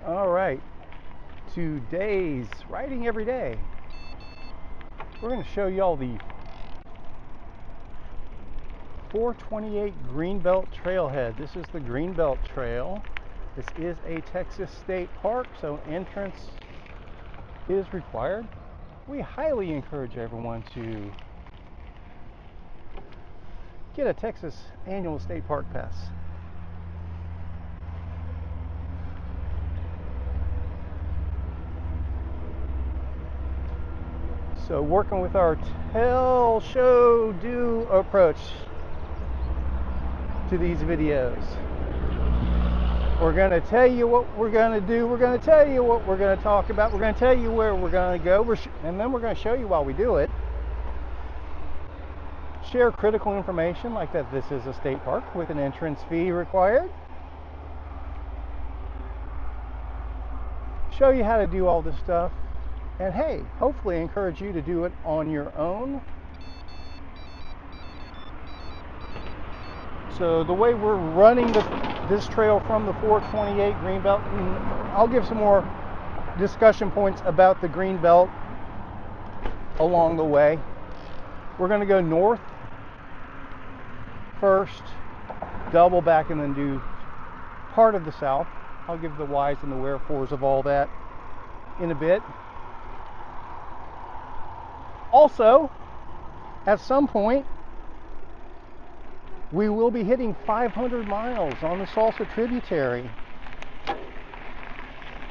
All right, today's Riding Every Day. We're going to show y'all the 428 Greenbelt Trailhead. This is the Greenbelt Trail. This is a Texas state park, so entrance is required. We highly encourage everyone to get a Texas annual state park pass. So working with our tell, show, do approach to these videos. We're going to tell you what we're going to do. We're going to tell you what we're going to talk about. We're going to tell you where we're going to go. And then we're going to show you while we do it. Share critical information like that this is a state park with an entrance fee required. Show you how to do all this stuff. And hey, hopefully encourage you to do it on your own. So the way we're running this trail from the 428 Greenbelt, and I'll give some more discussion points about the Greenbelt along the way. We're going to go north first, double back, and then do part of the south. I'll give the whys and the wherefores of all that in a bit. Also, at some point, we will be hitting 500 miles on the Salsa Tributary.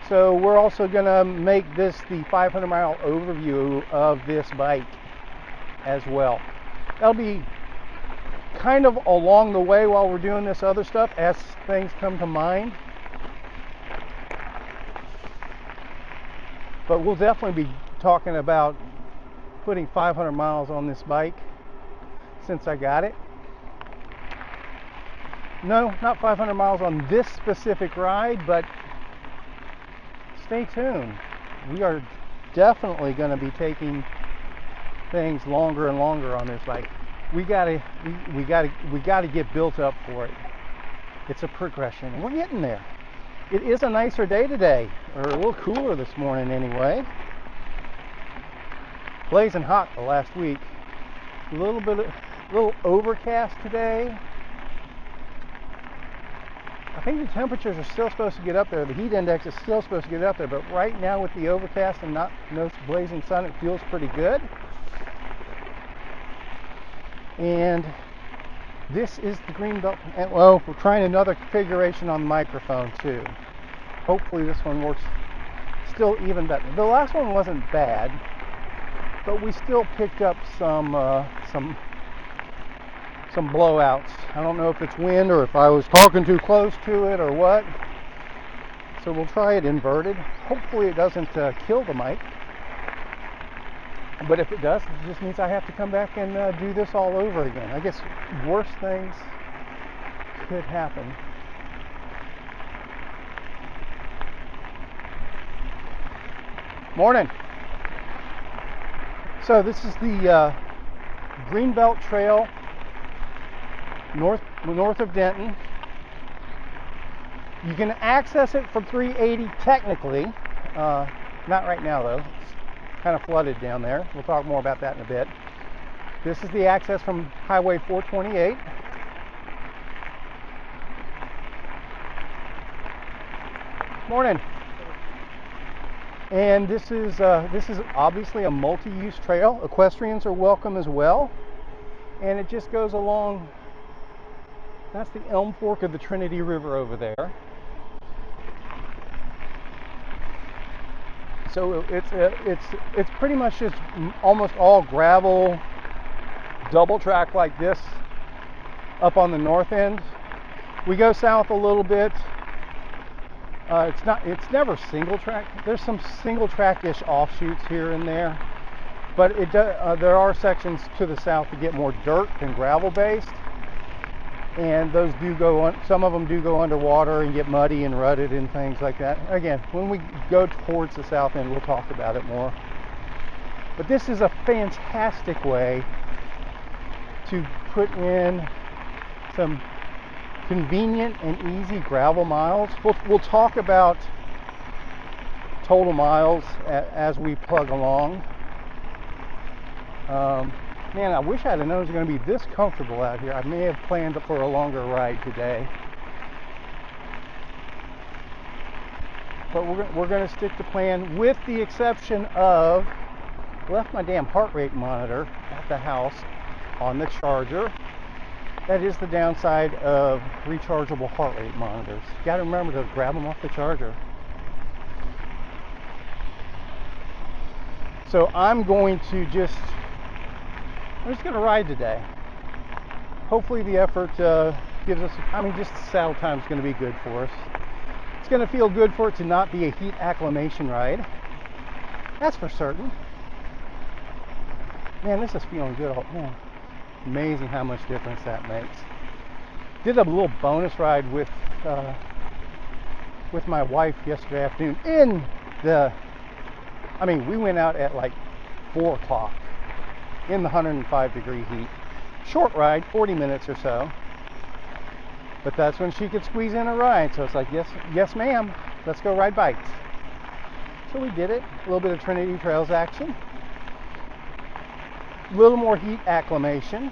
So we're also going to make this the 500-mile overview of this bike as well. That'll be kind of along the way while we're doing this other stuff as things come to mind. But we'll definitely be talking about putting 500 miles on this bike since I got it. No, not 500 miles on this specific ride, but stay tuned. We are definitely going to be taking things longer and longer on this bike. We gotta get built up for it. It's a progression, and we're getting there. It is a nicer day today, or a little cooler this morning anyway. Blazing hot the last week. A little overcast today. I think the temperatures are still supposed to get up there. The heat index is still supposed to get up there, but right now with the overcast and no blazing sun, it feels pretty good. And this is the Greenbelt. And well, we're trying another configuration on the microphone too. Hopefully this one works still even better. The last one wasn't bad, but we still picked up some blowouts. I don't know if it's wind or if I was talking too close to it or what. So we'll try it inverted. Hopefully it doesn't kill the mic. But if it does, it just means I have to come back and do this all over again. I guess worse things could happen. Morning. So this is the Greenbelt Trail north of Denton. You can access it from 380 technically. Not right now though. It's kind of flooded down there. We'll talk more about that in a bit. This is the access from Highway 428. Morning. And this is obviously a multi-use trail. Equestrians are welcome as well. And it just goes along. That's the Elm Fork of the Trinity River over there. So it's pretty much just almost all gravel, double track like this up on the north end. We go south a little bit. It's never single track. There's some single track-ish offshoots here and there, but there are sections to the south that get more dirt and gravel based, and those do go on. Some of them do go underwater and get muddy and rutted and things like that. Again, when we go towards the south end, we'll talk about it more. But this is a fantastic way to put in some convenient and easy gravel miles. We'll talk about total miles as we plug along. Man, I wish I'd have known it was going to be this comfortable out here. I may have planned for a longer ride today. But we're going to stick to plan, with the exception of, left my damn heart rate monitor at the house on the charger. That is the downside of rechargeable heart rate monitors. You got to remember to grab them off the charger. So I'm just going to ride today. Hopefully the effort gives us, just the saddle time is going to be good for us. It's going to feel good for it to not be a heat acclimation ride. That's for certain. Man, this is feeling good. Man, amazing how much difference that makes. Did a little bonus ride with my wife yesterday afternoon we went out at like 4 o'clock in the 105-degree heat. Short ride, 40 minutes or so. But that's when she could squeeze in a ride. So it's like, yes ma'am, let's go ride bikes. So we did it. A little bit of Trinity Trails action. A little more heat acclimation.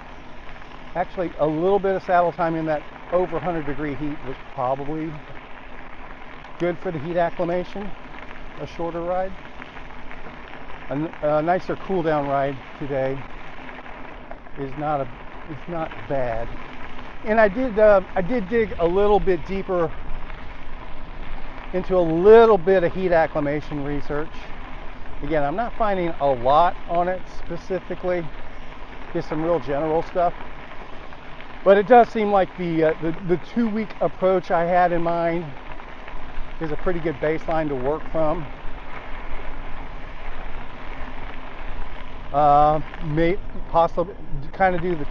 Actually, a little bit of saddle time in that over 100-degree heat was probably good for the heat acclimation. A shorter ride. A nicer cool down ride today is not bad. And I did dig a little bit deeper into a little bit of heat acclimation research. Again, I'm not finding a lot on it specifically, just some real general stuff. But it does seem like the 2-week approach I had in mind is a pretty good baseline to work from. May possibly kind of do the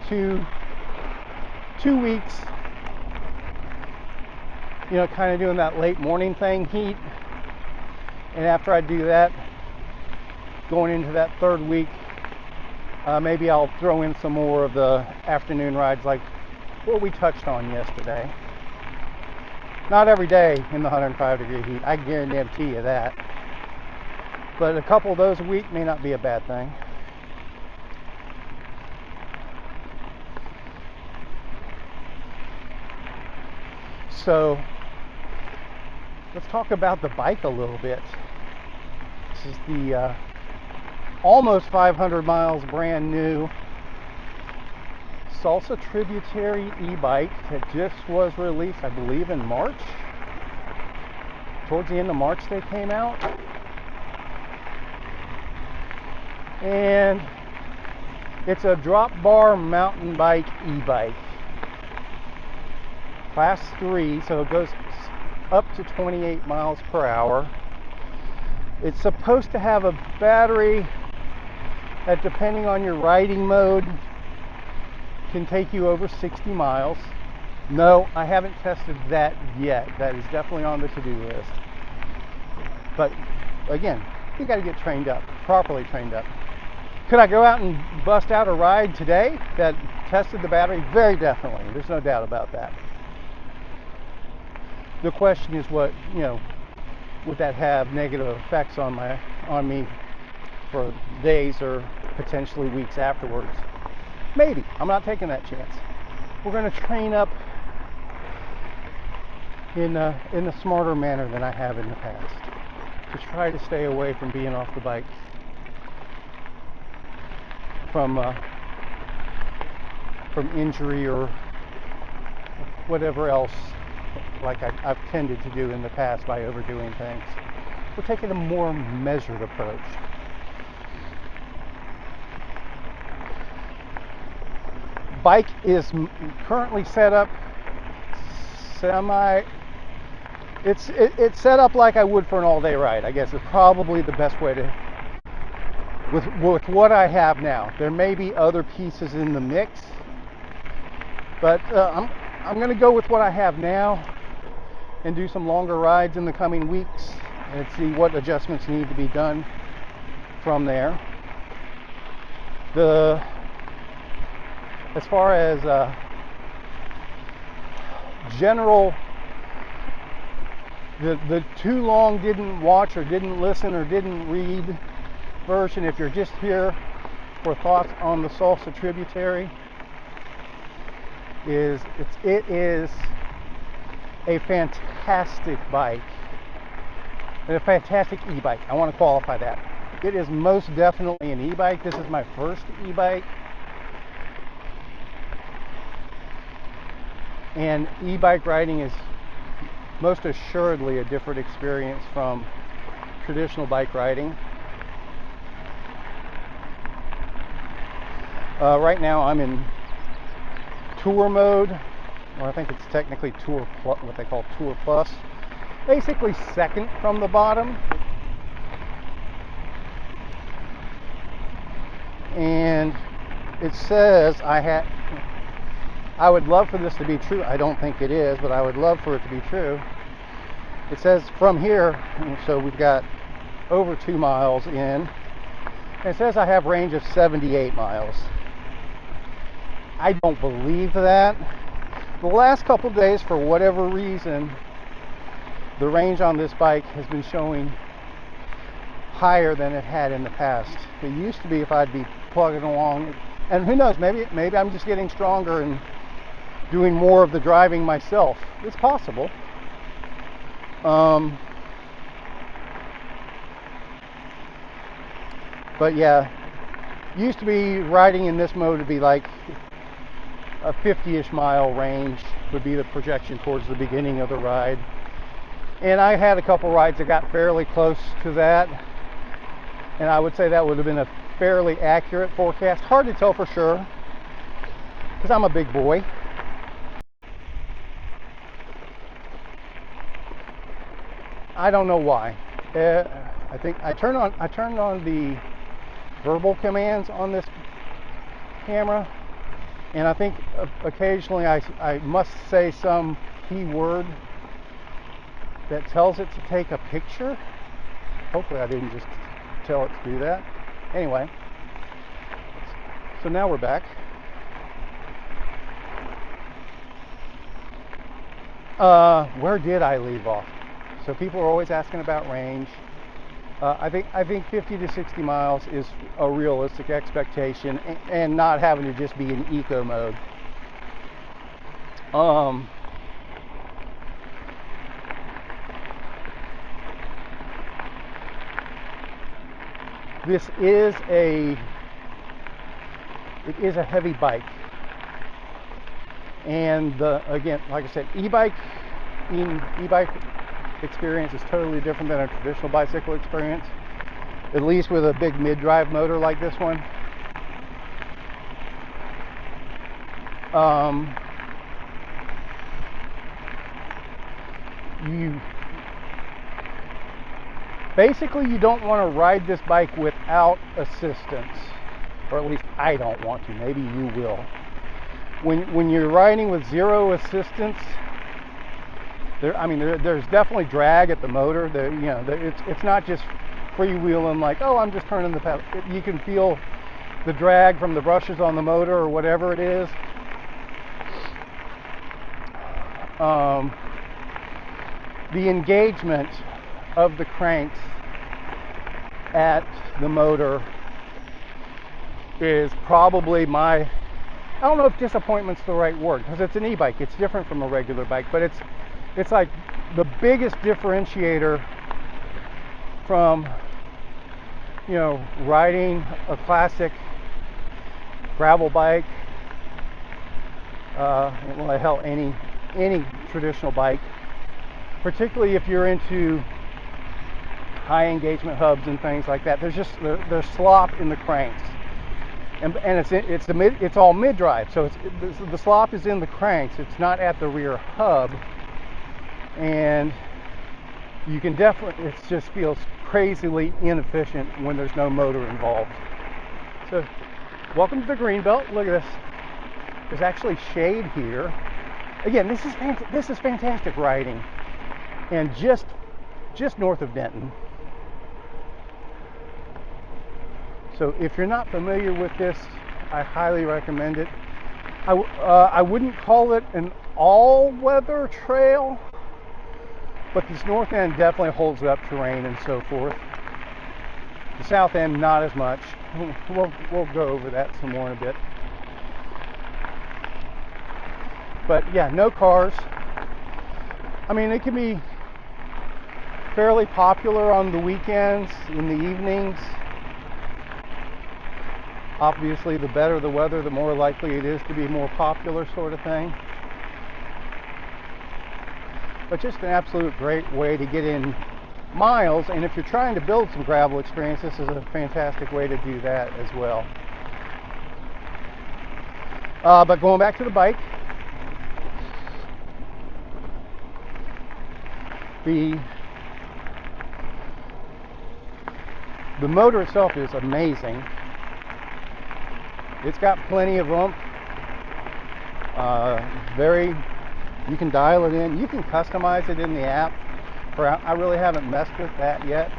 two weeks, kind of doing that late morning thing, heat, and after I do that, going into that 3rd week, maybe I'll throw in some more of the afternoon rides like what we touched on yesterday. Not every day in the 105-degree heat, I guarantee you that, but a couple of those a week may not be a bad thing. So let's talk about the bike a little bit. This is the almost 500 miles brand new Salsa Tributary e-bike that just was released, I believe, in March. Towards the end of March they came out. And it's a drop bar mountain bike e-bike. Class 3, so it goes up to 28 miles per hour. It's supposed to have a battery that, depending on your riding mode, can take you over 60 miles. No, I haven't tested that yet. That is definitely on the to-do list. But again, you got to get trained up, properly trained up. Could I go out and bust out a ride today that tested the battery? Very definitely. There's no doubt about that. The question is, would that have negative effects on me for days or potentially weeks afterwards? Maybe. I'm not taking that chance. We're going to train up in a smarter manner than I have in the past to try to stay away from being off the bike from injury or whatever else, like I've tended to do in the past by overdoing things. We're taking a more measured approach. Bike is currently set up it's set up like I would for an all-day ride, I guess is probably the best way to, with what I have now. There may be other pieces in the mix, but I'm going to go with what I have now and do some longer rides in the coming weeks and see what adjustments need to be done from there. As far as general the too long didn't watch or didn't listen or didn't read version, if you're just here for thoughts on the Salsa Tributary, it is a fantastic bike, a fantastic e-bike. I want to qualify that. It is most definitely an e-bike. This is my first e-bike, and e-bike riding is most assuredly a different experience from traditional bike riding. Right now I'm in tour mode, or I think it's technically tour plus, what they call tour plus, basically second from the bottom. And it says I would love for this to be true. I don't think it is, but I would love for it to be true. It says from here, so we've got over 2 miles in, and it says I have range of 78 miles. I don't believe that. The last couple days, for whatever reason, the range on this bike has been showing higher than it had in the past. It used to be if I'd be plugging along, and who knows, maybe I'm just getting stronger and doing more of the driving myself. It's possible. But yeah, used to be riding in this mode to be like a 50-ish mile range would be the projection towards the beginning of the ride. And I had a couple rides that got fairly close to that, and I would say that would have been a fairly accurate forecast. Hard to tell for sure, because I'm a big boy. I don't know why. I think I turned on the verbal commands on this camera, and I think occasionally I must say some key word that tells it to take a picture. Hopefully I didn't just tell it to do that. Anyway, so now we're back. Where did I leave off? So people are always asking about range. I think 50 to 60 miles is a realistic expectation, and not having to just be in eco mode. It is a heavy bike, and again, like I said, e-bike experience is totally different than a traditional bicycle experience, at least with a big mid-drive motor like this one. You don't want to ride this bike without assistance, or at least I don't want to. Maybe you will. When you're riding with zero assistance, there's definitely drag at the motor. It's not just freewheeling like, oh, I'm just turning the pedal. You can feel the drag from the brushes on the motor or whatever it is. The engagement of the cranks at the motor is probably I don't know if disappointment's the right word, because it's an e-bike. It's different from a regular bike, but it's like the biggest differentiator from, riding a classic gravel bike, hell, any traditional bike, particularly if you're into high engagement hubs and things like that. There's slop in the cranks, and it's all mid-drive, so the slop is in the cranks. It's not at the rear hub, and you can definitely, it just feels crazily inefficient when there's no motor involved. So welcome to the Greenbelt. Look at this. There's actually shade here. Again, this is fantastic riding, and just north of Denton. So if you're not familiar with this, I highly recommend it. I wouldn't call it an all-weather trail, But this north end definitely holds up terrain and so forth. The south end, not as much. We'll go over that some more in a bit. But yeah, no cars. I mean, it can be fairly popular on the weekends, in the evenings. Obviously, the better the weather, the more likely it is to be more popular sort of thing. But just an absolute great way to get in miles, and if you're trying to build some gravel experience, this is a fantastic way to do that as well. But going back to the bike, the motor itself is amazing. It's got plenty of oomph. You can dial it in. You can customize it in the app. I really haven't messed with that yet.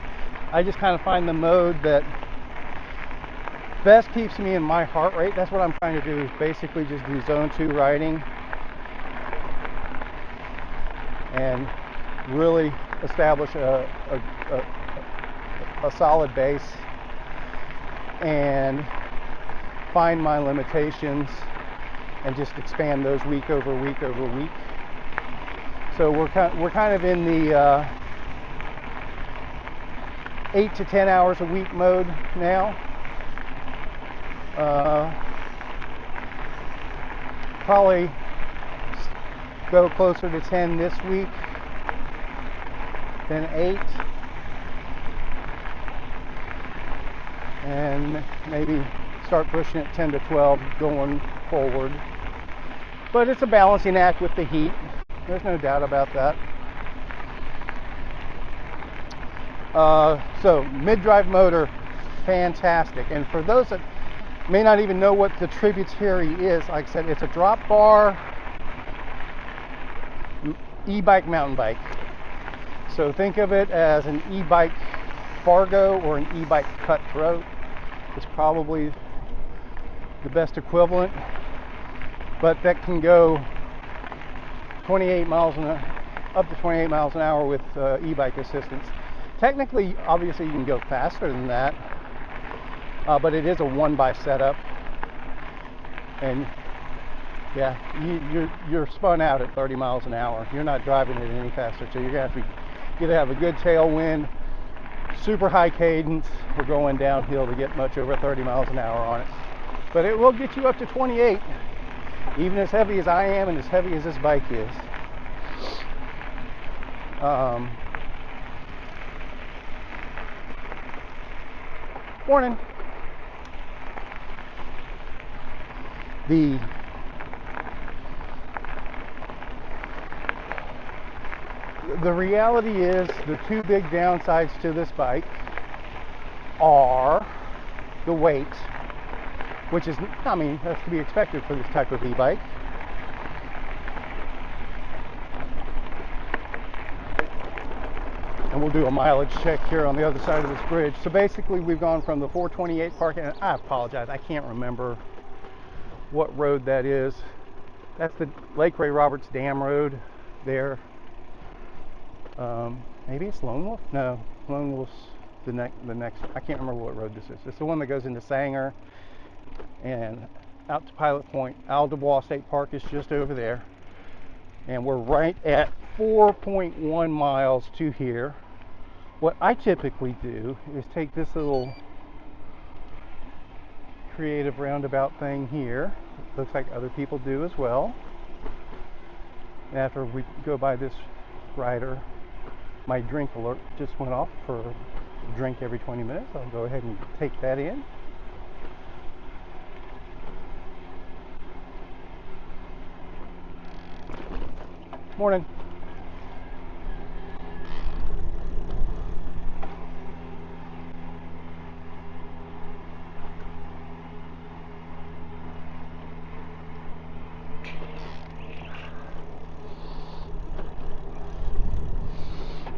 I just kind of find the mode that best keeps me in my heart rate. That's what I'm trying to do, is basically just do zone 2 riding and really establish a solid base and find my limitations and just expand those week over week over week. So we're kind of in the 8 to 10 hours a week mode now. Probably go closer to 10 this week than 8, and maybe start pushing it 10 to 12 going forward. But it's a balancing act with the heat. There's no doubt about that. So mid-drive motor, fantastic. And for those that may not even know what the Tributary is, like I said, it's a drop bar e-bike mountain bike. So think of it as an e-bike Fargo or an e-bike Cutthroat. It's probably the best equivalent, but that can go 28 miles up to 28 miles an hour with e-bike assistance. Technically, obviously, you can go faster than that, but it is a 1x setup, and yeah, you're spun out at 30 miles an hour. You're not driving it any faster, so you're gonna have a good tailwind, super high cadence. We're going downhill to get much over 30 miles an hour on it, but it will get you up to 28. Even as heavy as I am and as heavy as this bike is. Morning. The reality is the two big downsides to this bike are the weight, which is, I mean, that's to be expected for this type of e-bike. And we'll do a mileage check here on the other side of this bridge. So basically we've gone from the 428 parking, and I apologize, I can't remember what road that is. That's the Lake Ray Roberts Dam Road there. Maybe it's Lone Wolf? No, Lone Wolf's the next, I can't remember what road this is. It's the one that goes into Sanger and out to Pilot Point. Aldebois State Park is just over there, and we're right at 4.1 miles to here. What I typically do is take this little creative roundabout thing here. Looks like other people do as well. After we go by this rider, my drink alert just went off for a drink every 20 minutes. I'll go ahead and take that in. Morning.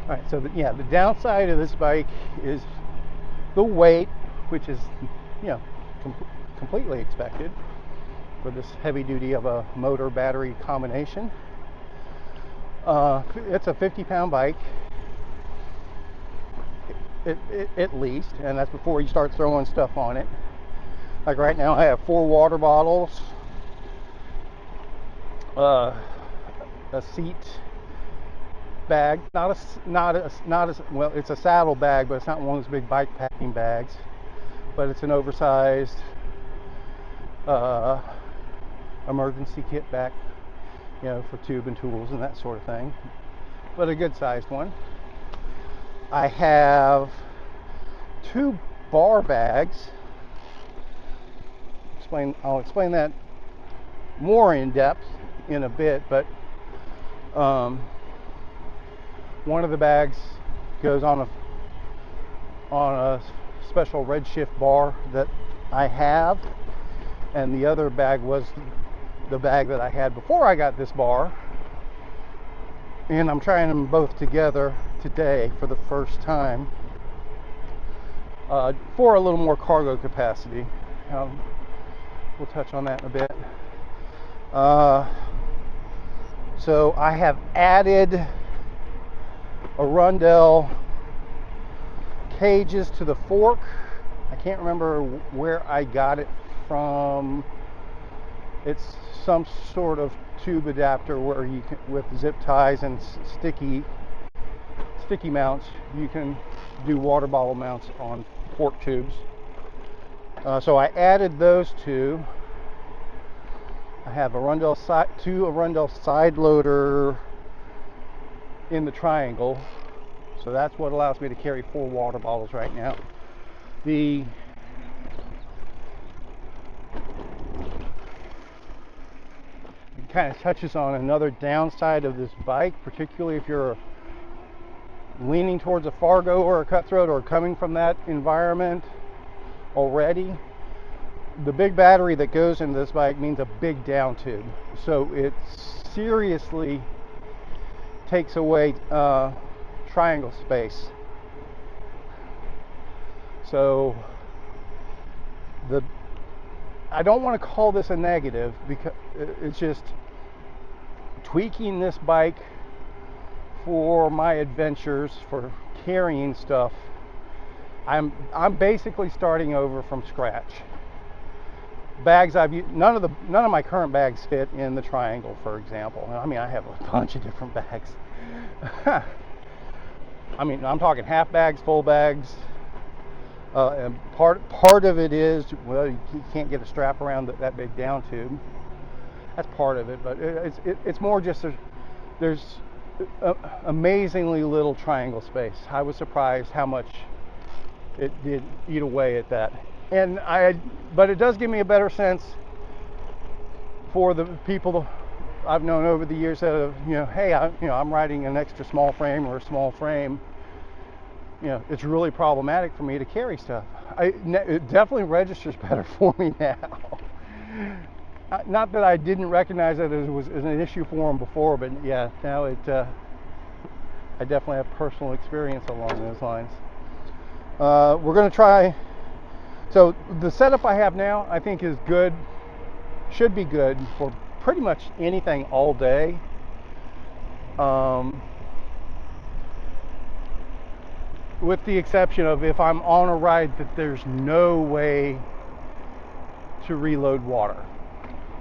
All right, so the downside of this bike is the weight, which is, completely expected for this heavy duty of a motor battery combination. It's a 50-pound bike, at least, and that's before you start throwing stuff on it. Like right now, I have 4 water bottles, a seat bag, not as well. It's a saddle bag, but it's not one of those big bike packing bags. But it's an oversized emergency kit back, for tube and tools and that sort of thing. But a good-sized one. I have 2 bar bags. I'll explain that more in depth in a bit, but one of the bags goes on a special redshift bar that I have, and the other bag was the bag that I had before I got this bar, and I'm trying them both together today for the first time for a little more cargo capacity. We'll touch on that in a bit. So I have added Arundel cages to the fork. I can't remember where I got it from. It's some sort of tube adapter where you can, with zip ties and sticky mounts, you can do water bottle mounts on fork tubes. So I added those 2. I have 2 Arundel side loader in the triangle, so that's what allows me to carry 4 water bottles right now. It kind of touches on another downside of this bike, particularly if you're leaning towards a Fargo or a Cutthroat or coming from that environment already. The big battery that goes into this bike means a big down tube, so it seriously takes away triangle space. So I don't want to call this a negative, because it's just tweaking this bike for my adventures, for carrying stuff. I'm basically starting over from scratch. Bags I've used, none of my current bags fit in the triangle, for example. I mean, I have a bunch of different bags. I mean, I'm talking half bags, full bags. And part of it is, well, you can't get a strap around that big down tube. That's part of it, but it's more just there's amazingly little triangle space. I was surprised how much it did eat away at that. But it does give me a better sense for the people I've known over the years that have, hey, I'm riding an extra small frame or a small frame. It's really problematic for me to carry stuff. It definitely registers better for me now. Not that I didn't recognize that it was an issue for them before, but yeah, now I definitely have personal experience along those lines. We're going to try. So the setup I have now, I think, is good. Should be good for pretty much anything all day. With the exception of if I'm on a ride that there's no way to reload water,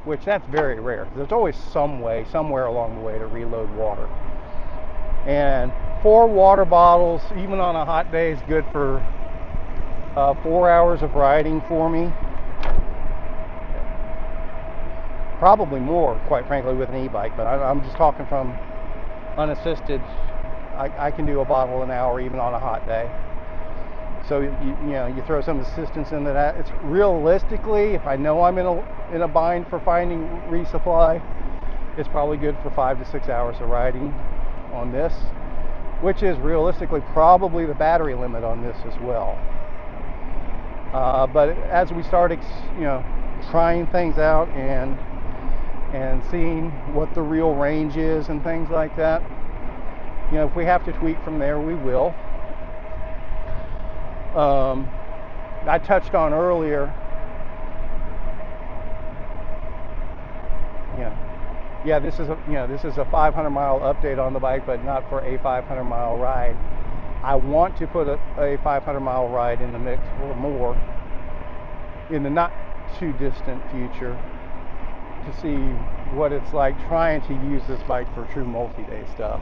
which that's very rare. There's always some way, somewhere along the way, to reload water. And 4 water bottles, even on a hot day, is good for 4 hours of riding for me. Probably more, quite frankly, with an e-bike, but I'm just talking from unassisted. I can do a bottle an hour even on a hot day. So you throw some assistance into that. It's realistically, if I know I'm in a bind for finding resupply, it's probably good for 5 to 6 hours of riding on this, which is realistically probably the battery limit on this as well. But as we start, trying things out and seeing what the real range is and things like that, if we have to tweak from there, we will. I touched on earlier, yeah, this is a 500 mile update on the bike, but not for a 500 mile ride. I want to put a 500 mile ride in the mix or more in the not too distant future to see what it's like trying to use this bike for true multi-day stuff.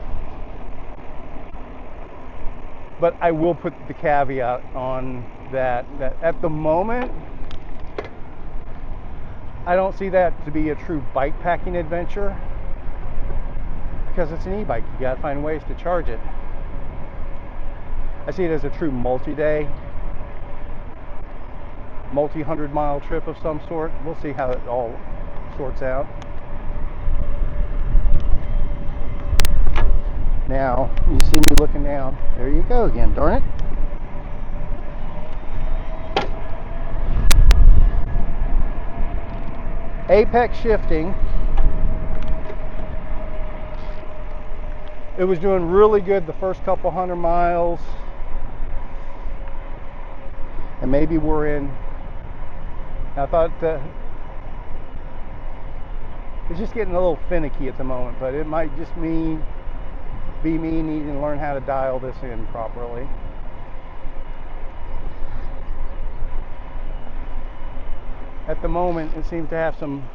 But I will put the caveat on that at the moment, I don't see that to be a true bike packing adventure, because it's an e-bike. You gotta find ways to charge it. I see it as a true multi-day, multi-100 mile trip of some sort. We'll see how it all sorts out. Now, you see me looking down. There you go again, darn it. Apex shifting. It was doing really good the first couple 100 miles. And maybe we're in. I thought it's just getting a little finicky at the moment, but it might just be me needing to learn how to dial this in properly. At the moment, it seems to have some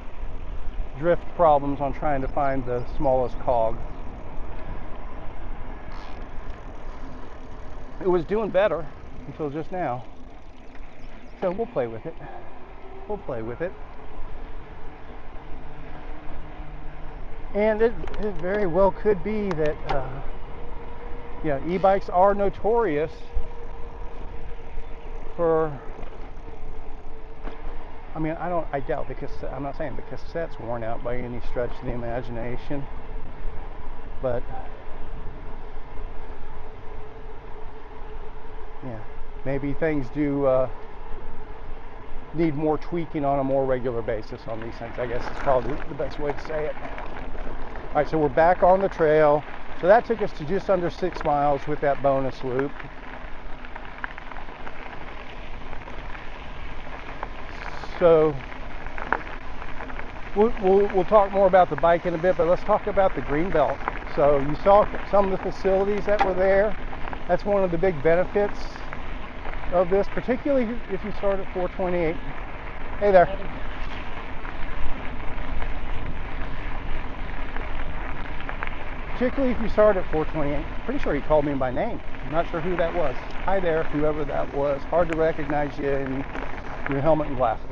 drift problems on trying to find the smallest cog. It was doing better until just now. So we'll play with it. We'll play with it. And it very well could be that e-bikes are notorious for, I doubt the cassette. I'm not saying the cassette's worn out by any stretch of the imagination, but yeah, maybe things do need more tweaking on a more regular basis on these things. I guess is probably the best way to say it. All right, so we're back on the trail. So that took us to just under 6 miles with that bonus loop. So we'll talk more about the bike in a bit, but let's talk about the Greenbelt. So you saw some of the facilities that were there. That's one of the big benefits of this, particularly if you start at 428. Hey there. Particularly if you start at 428. Pretty sure he called me by name. I'm not sure who that was. Hi there, whoever that was. Hard to recognize you in your helmet and glasses.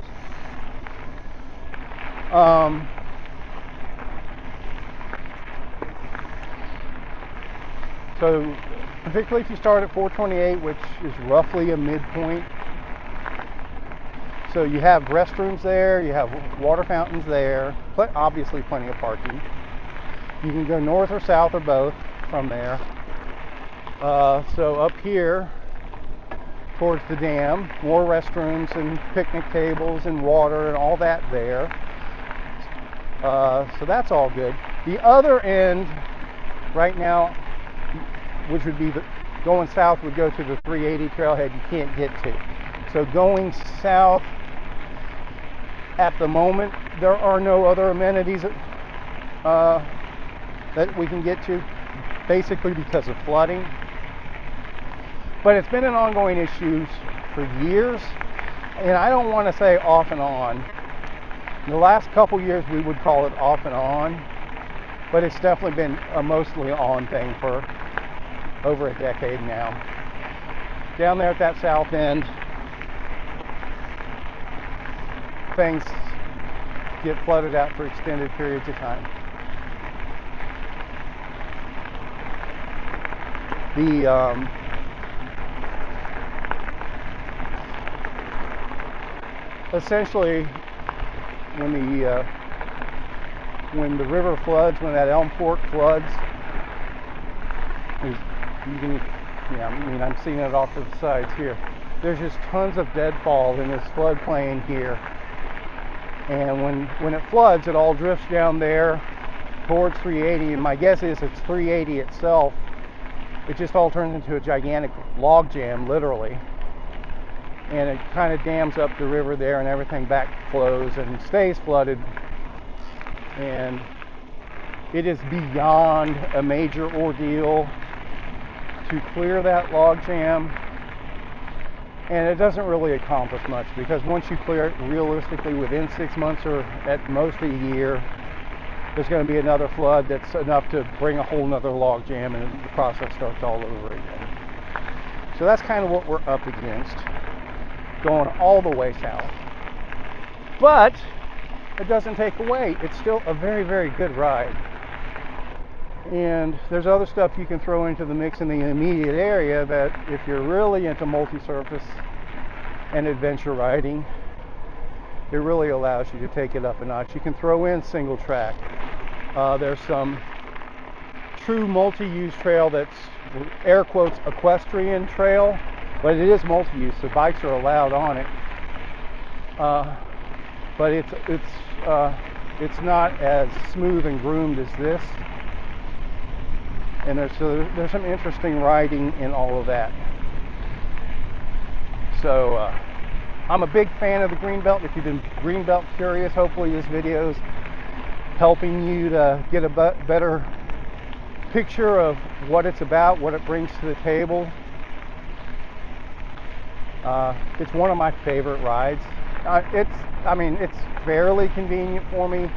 So particularly if you start at 428, which is roughly a midpoint. So you have restrooms there, you have water fountains there, obviously plenty of parking. You can go north or south or both from there. So up here towards the dam, more restrooms and picnic tables and water and all that there. So that's all good. The other end right now, which would be going south, would go to the 380 trailhead you can't get to. So going south at the moment, there are no other amenities that we can get to, basically because of flooding. But it's been an ongoing issue for years, and I don't want to say off and on. The last couple years we would call it off and on, but it's definitely been a mostly on thing for over a decade now. Down there at that south end, things get flooded out for extended periods of time. Essentially, when the river floods, when that Elm Fork floods, I'm seeing it off to the sides here. There's just tons of deadfall in this floodplain here. And when it floods, it all drifts down there towards 380. And my guess is it's 380 itself. It just all turns into a gigantic log jam, literally. And it kind of dams up the river there, and everything backflows and stays flooded. And It is beyond a major ordeal to clear that log jam, and it doesn't really accomplish much, because once you clear it, realistically within 6 months or at most a year, there's going to be another flood that's enough to bring a whole nother log jam, and the process starts all over again. So that's kind of what we're up against, going all the way south. But it doesn't take away, it's still a very, very good ride. And there's other stuff you can throw into the mix in the immediate area that, if you're really into multi-surface and adventure riding, it really allows you to take it up a notch. You can throw in single track. There's some true multi-use trail that's air quotes equestrian trail, but it is multi-use, so bikes are allowed on it. But it's not as smooth and groomed as this. And there's some interesting riding in all of that. So I'm a big fan of the Greenbelt. If you've been Greenbelt curious, hopefully this video is helping you to get a better picture of what it's about, what it brings to the table. It's one of my favorite rides. It's fairly convenient for me.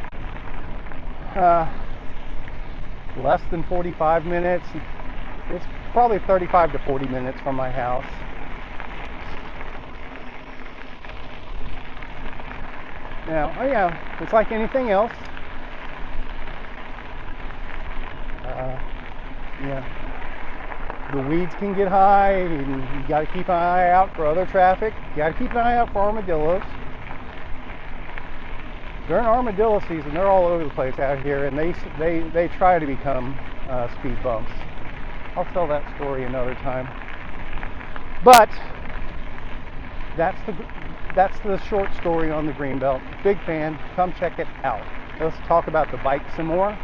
Less than 45 minutes. It's probably 35 to 40 minutes from my house. Now, yeah, it's like anything else. The weeds can get high, and you got to keep an eye out for other traffic. You got to keep an eye out for armadillos. During armadillo season, they're all over the place out here, and they try to become speed bumps. I'll tell that story another time. But that's the short story on the Greenbelt. Big fan. Come check it out. Let's talk about the bike some more.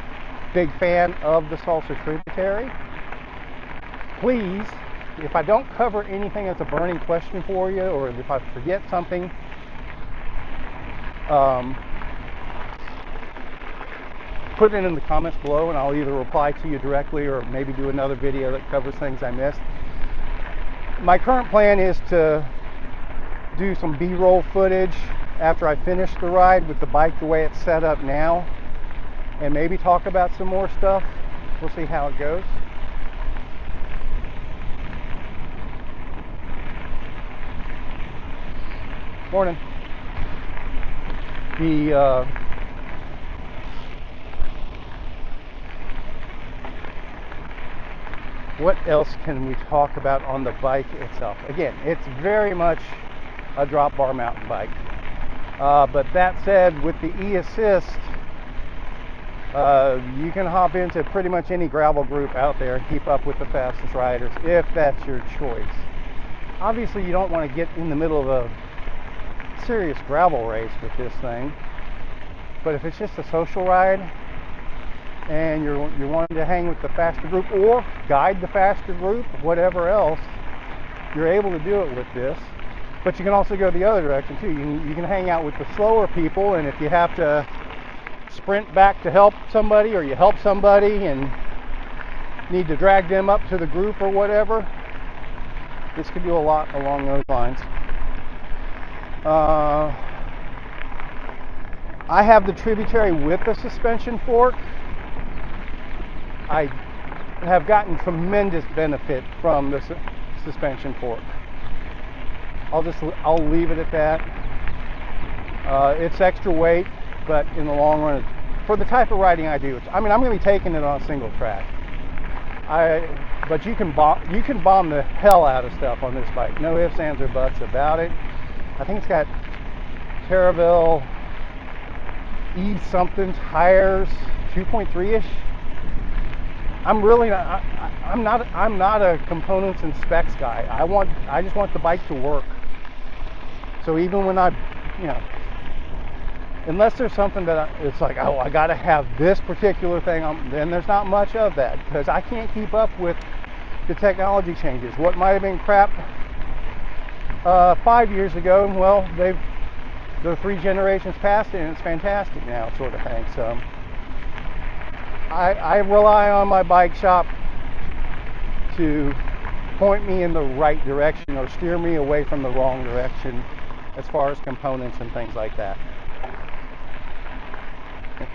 Big fan of the Salsa Tributary. Please, if I don't cover anything that's a burning question for you, or if I forget something, put it in the comments below, and I'll either reply to you directly or maybe do another video that covers things I missed. My current plan is to do some B-roll footage after I finish the ride with the bike the way it's set up now, and maybe talk about some more stuff. We'll see how it goes. Morning. What else can we talk about on the bike itself? Again, it's very much a drop bar mountain bike. But that said, with the e-assist, you can hop into pretty much any gravel group out there and keep up with the fastest riders, if that's your choice. Obviously, you don't want to get in the middle of a serious gravel race with this thing, but if it's just a social ride and you're wanting to hang with the faster group or guide the faster group, whatever else, you're able to do it with this. But you can also go the other direction too. You can hang out with the slower people, and if you have to sprint back to help somebody, or you help somebody and need to drag them up to the group or whatever, this could do a lot along those lines. I have the Tributary with the suspension fork. I have gotten tremendous benefit from the suspension fork. I'll leave it at that. It's extra weight, but in the long run, for the type of riding I do, I'm going to be taking it on a single track. But you can bomb the hell out of stuff on this bike. No ifs, ands, or buts about it. I think it's got Terraville E something tires, 2.3-ish. I'm not a components and specs guy. I just want the bike to work. So even when unless there's something that it's like, oh, I got to have this particular thing, then there's not much of that, because I can't keep up with the technology changes. What might have been crap 5 years ago, well, the 3 generations past it, and it's fantastic now, sort of thing. So I rely on my bike shop to point me in the right direction or steer me away from the wrong direction as far as components and things like that.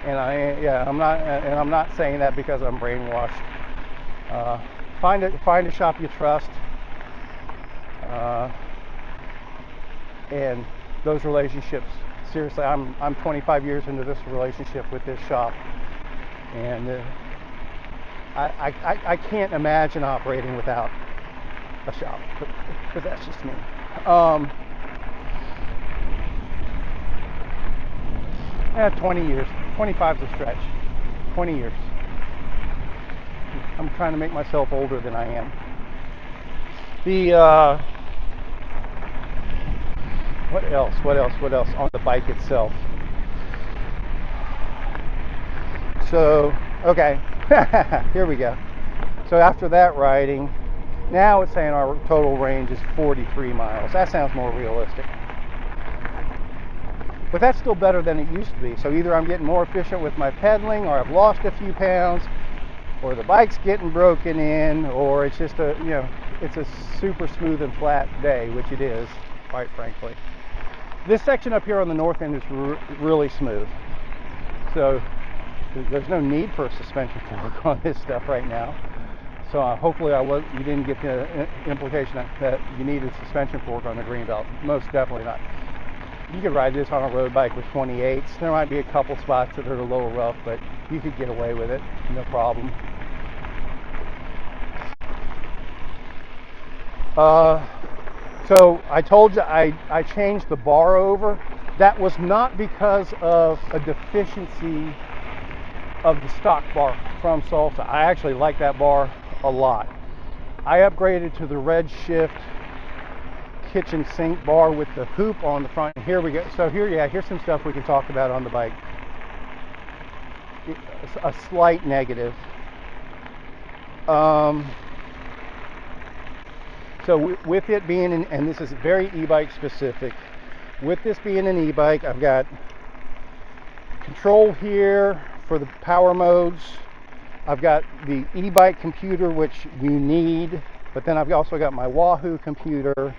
And I'm not saying that because I'm brainwashed. Find a shop you trust, and those relationships. Seriously, I'm 25 years into this relationship with this shop, and I can't imagine operating without a shop, but that's just me. 20 years, 25 is a stretch. 20 years. I'm trying to make myself older than I am. What else on the bike itself? So, okay, here we go. So after that riding, now it's saying our total range is 43 miles. That sounds more realistic. But that's still better than it used to be. So either I'm getting more efficient with my pedaling, or I've lost a few pounds, or the bike's getting broken in, or it's just it's a super smooth and flat day, which it is, quite frankly. This section up here on the north end is really smooth. So there's no need for a suspension fork on this stuff right now. So hopefully you didn't get the implication that you need a suspension fork on the Greenbelt. Most definitely not. You could ride this on a road bike with 28s. There might be a couple spots that are a little rough, but you could get away with it, no problem. So I told you I changed the bar over. That was not because of a deficiency of the stock bar from Salsa. I actually like that bar a lot. I upgraded to the Red Shift kitchen sink bar with the hoop on the front. Here we go. So here's some stuff we can talk about on the bike. A slight negative. So with it being and this is very e-bike specific, with this being an e-bike, I've got control here for the power modes. I've got the e-bike computer, which you need, but then I've also got my Wahoo computer.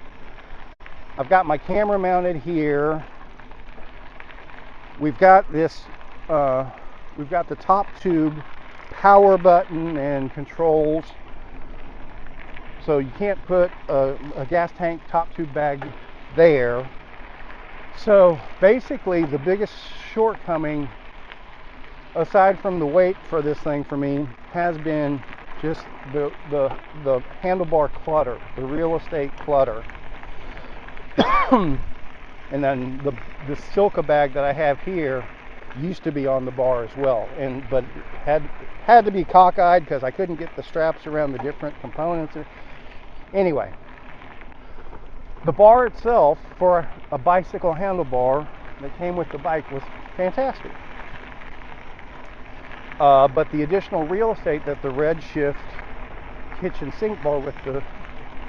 I've got my camera mounted here. We've got this, we've got the top tube power button and controls. So you can't put a gas tank top tube bag there. So basically the biggest shortcoming, aside from the weight for this thing for me, has been just the handlebar clutter, the real estate clutter. And then the Silka bag that I have here used to be on the bar as well, but had to be cockeyed because I couldn't get the straps around the different components. Anyway, the bar itself for a bicycle handlebar that came with the bike was fantastic. But the additional real estate that the Red Shift kitchen sink bar with the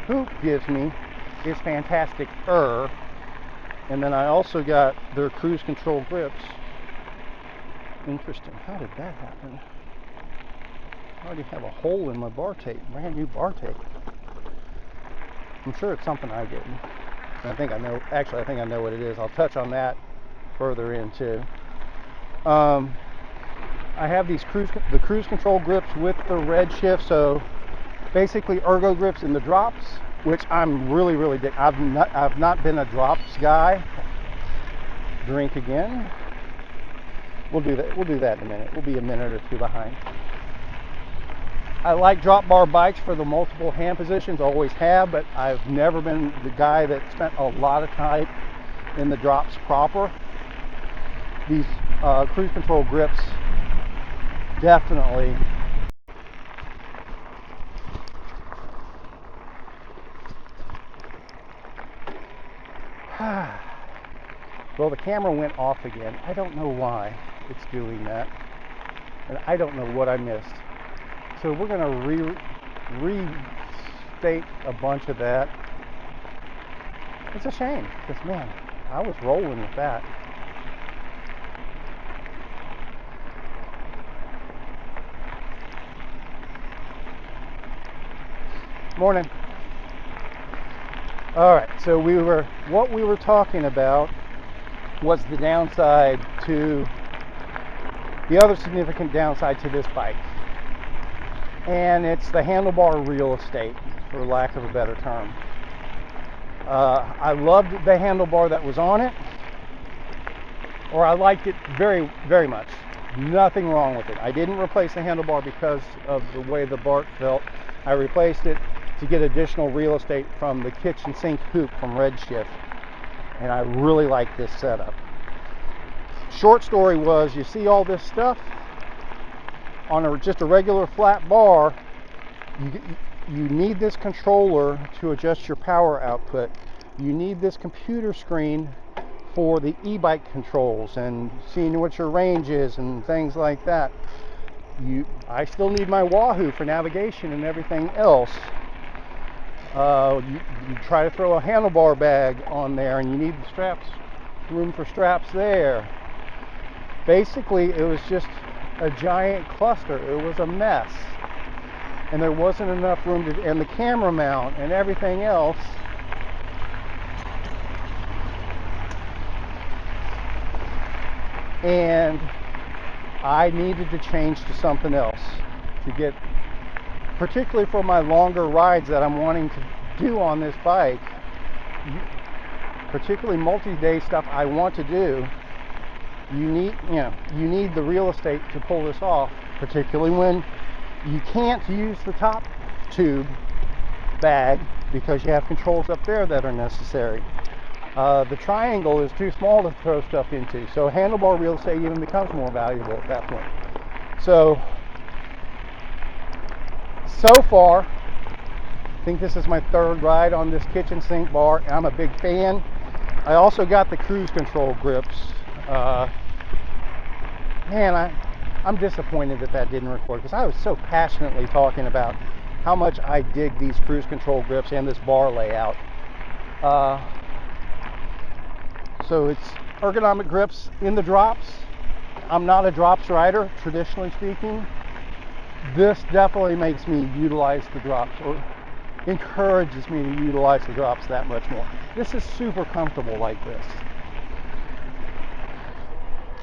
hoop gives me is fantastic. And then I also got their cruise control grips. Interesting. How did that happen? I already have a hole in my bar tape, brand new bar tape. I'm sure it's something I did. I think I know. Actually, I think I know what it is. I'll touch on that further in too. I have these the cruise control grips with the Red Shift. So basically, ergo grips in the drops, which I'm really I've not been a drops guy. Drink again. We'll do that in a minute. We'll be a minute or two behind. I like drop bar bikes for the multiple hand positions, always have, but I've never been the guy that spent a lot of time in the drops proper. These cruise control grips definitely well, the camera went off again. I don't know why it's doing that, and I don't know what I missed. So we're going to restate a bunch of that. It's a shame, because man, I was rolling with that. Morning. All right, so what we were talking about was the downside to the other significant downside to this bike, and it's the handlebar real estate, for lack of a better term. I loved the handlebar that was on it, or I liked it very, very much. Nothing wrong with it. I didn't replace the handlebar because of the way the bark felt. I replaced it to get additional real estate from the kitchen sink hoop from Redshift, and I really like this setup. Short story was, you see all this stuff on just a regular flat bar. You need this controller to adjust your power output. You need this computer screen for the e-bike controls and seeing what your range is and things like that. I still need my Wahoo for navigation and everything else. You try to throw a handlebar bag on there, and you need the straps, room for straps there. Basically, it was just a giant cluster. It was a mess, and there wasn't enough room and the camera mount and everything else. And I needed to change to something else to get, particularly for my longer rides that I'm wanting to do on this bike, particularly multi-day stuff I want to do. You need the real estate to pull this off, particularly when you can't use the top tube bag because you have controls up there that are necessary. The triangle is too small to throw stuff into, so handlebar real estate even becomes more valuable at that point. So far, I think this is my third ride on this kitchen sink bar, and I'm a big fan. I also got the cruise control grips. Man, I'm disappointed that didn't record, because I was so passionately talking about how much I dig these cruise control grips and this bar layout. So it's ergonomic grips in the drops. I'm not a drops rider, traditionally speaking. This definitely makes me utilize the drops, or encourages me to utilize the drops that much more. This is super comfortable like this.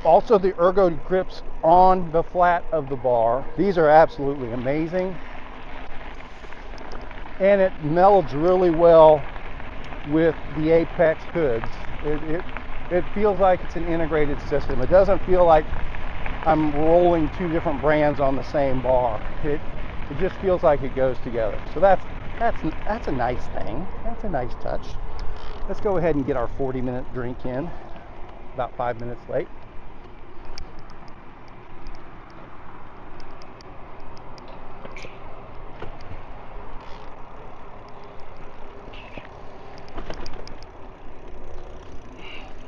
Also, the ergo grips on the flat of the bar. These are absolutely amazing. And it melds really well with the Apex hoods. It feels like it's an integrated system. It doesn't feel like I'm rolling two different brands on the same bar. It just feels like it goes together. So that's a nice thing. That's a nice touch. Let's go ahead and get our 40-minute drink in. About 5 minutes late.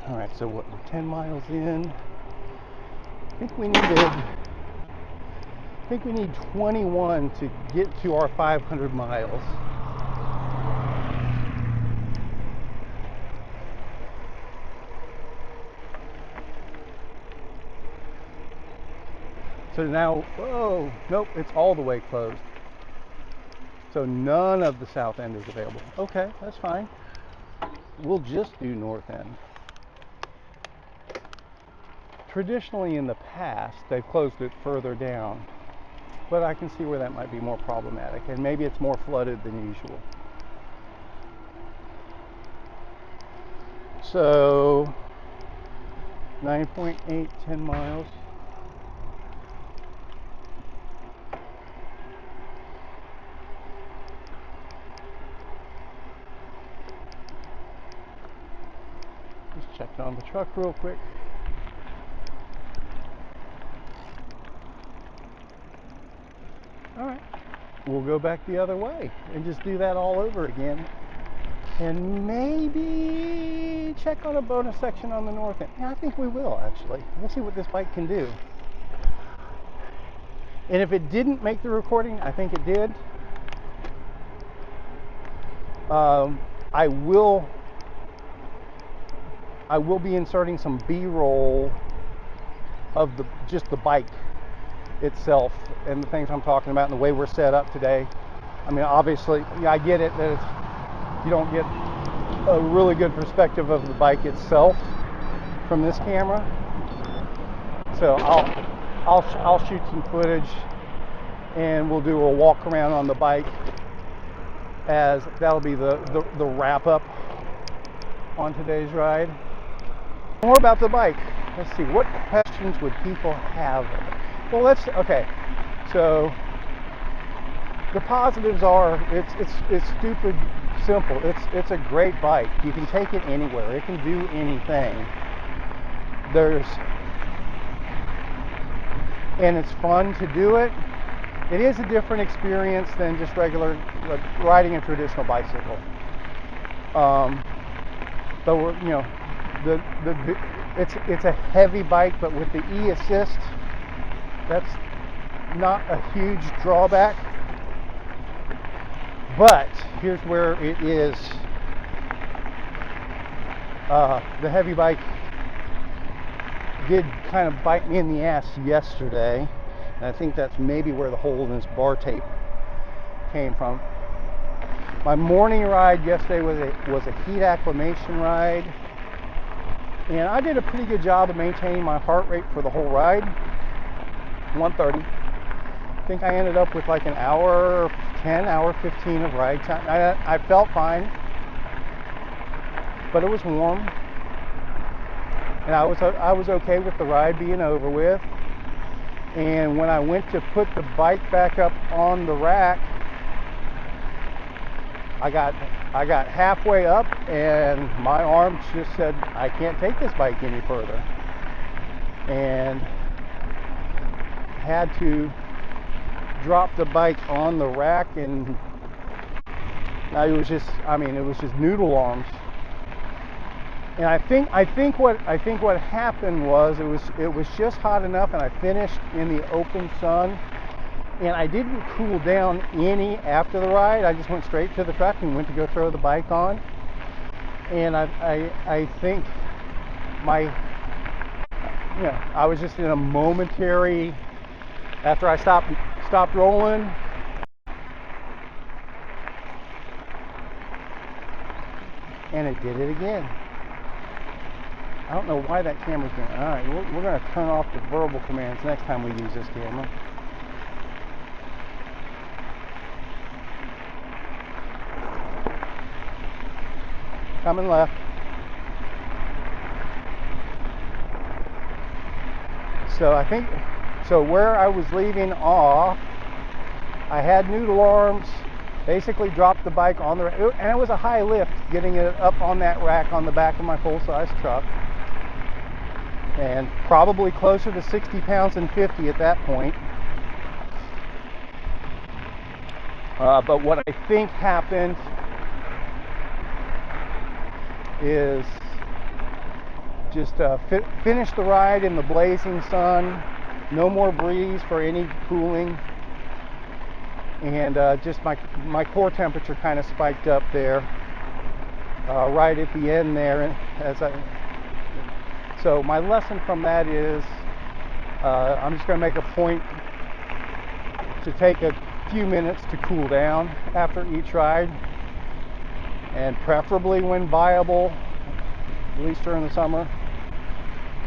All right, so we're 10 miles in. I think we need 21 to get to our 500 miles. So now, whoa, nope, it's all the way closed. So none of the south end is available. Okay, that's fine. We'll just do north end. Traditionally in the past, they've closed it further down, but I can see where that might be more problematic, and maybe it's more flooded than usual. So 9.8, 10 miles. Just checking on the truck real quick. All right, we'll go back the other way and just do that all over again, and maybe check on a bonus section on the north end. Yeah, I think we will, actually. We'll see what this bike can do. And if it didn't make the recording, I think it did. I will be inserting some B-roll of just the bike itself and the things I'm talking about and the way we're set up today. I mean, obviously, yeah, I get it that you don't get a really good perspective of the bike itself from this camera. So I'll shoot some footage, and we'll do a walk around on the bike, as that'll be the wrap up on today's ride. More about the bike. Let's see, what questions would people have? Well, okay. So the positives are it's stupid simple. It's a great bike. You can take it anywhere. It can do anything. And it's fun to do it. It is a different experience than just regular riding a traditional bicycle. It's a heavy bike, but with the e-assist, that's not a huge drawback. But here's where it is. The heavy bike did kind of bite me in the ass yesterday, and I think that's maybe where the hole in this bar tape came from. My morning ride yesterday was a heat acclimation ride, and I did a pretty good job of maintaining my heart rate for the whole ride, 130. I think I ended up with like an hour 10, hour 15 of ride time. I felt fine, but it was warm, and I was okay with the ride being over with. And when I went to put the bike back up on the rack, I got halfway up, and my arms just said, I can't take this bike any further, and had to drop the bike on the rack, and it was just noodle arms. And I think what happened was it was just hot enough, and I finished in the open sun, and I didn't cool down any after the ride. I just went straight to the truck and went to go throw the bike on. And I think I was just in a momentary, after I stopped rolling, and it did it again. I don't know why that camera's doing. All right, we're going to turn off the verbal commands next time we use this camera. Coming left. So where I was leaving off, I had noodle arms, basically dropped the bike on the rack, and it was a high lift getting it up on that rack on the back of my full-size truck, and probably closer to 60 pounds than 50 at that point. But what I think happened is just finish the ride in the blazing sun, no more breeze for any cooling, and just my core temperature kind of spiked up there right at the end there. So my lesson from that is I'm just going to make a point to take a few minutes to cool down after each ride, and preferably when viable, at least during the summer,